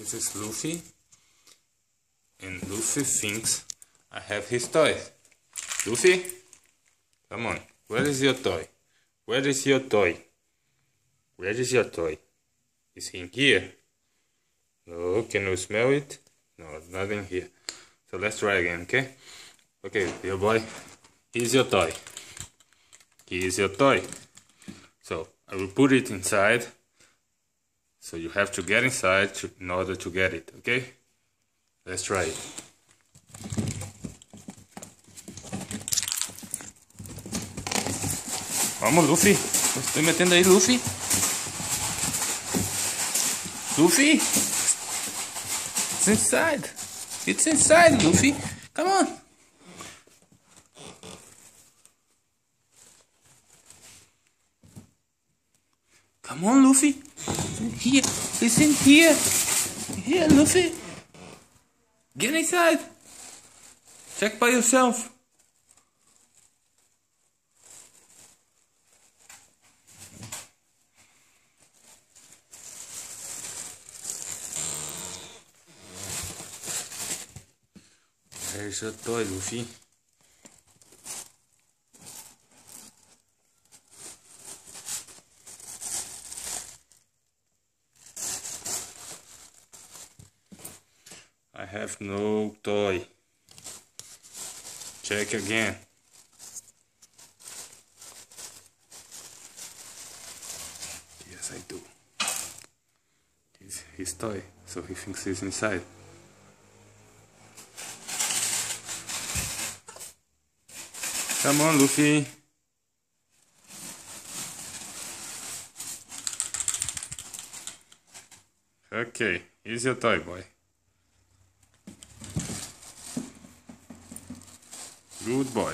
This is Luffy, and Luffy thinks I have his toy. Luffy, come on, where is your toy? Where is your toy? Where is your toy? Is he in here? No, can you smell it? No, nothing here. So let's try again, okay? Okay, dear boy, here's your toy. Here's your toy. So I will put it inside. So you have to get inside in order to get it, okay? Let's try it. Vamos, Luffy. Estoy metiendo ahí, Luffy. Luffy. It's inside. It's inside, Luffy. Come on. Come on, Luffy. Here. It's in here. Here, Luffy. Get inside. Check by yourself. Where's your toy, Luffy? I have no toy. Check again. Yes, I do. It's his toy, so he thinks he's inside. Come on, Luffy. Okay, here's your toy, boy. Good boy.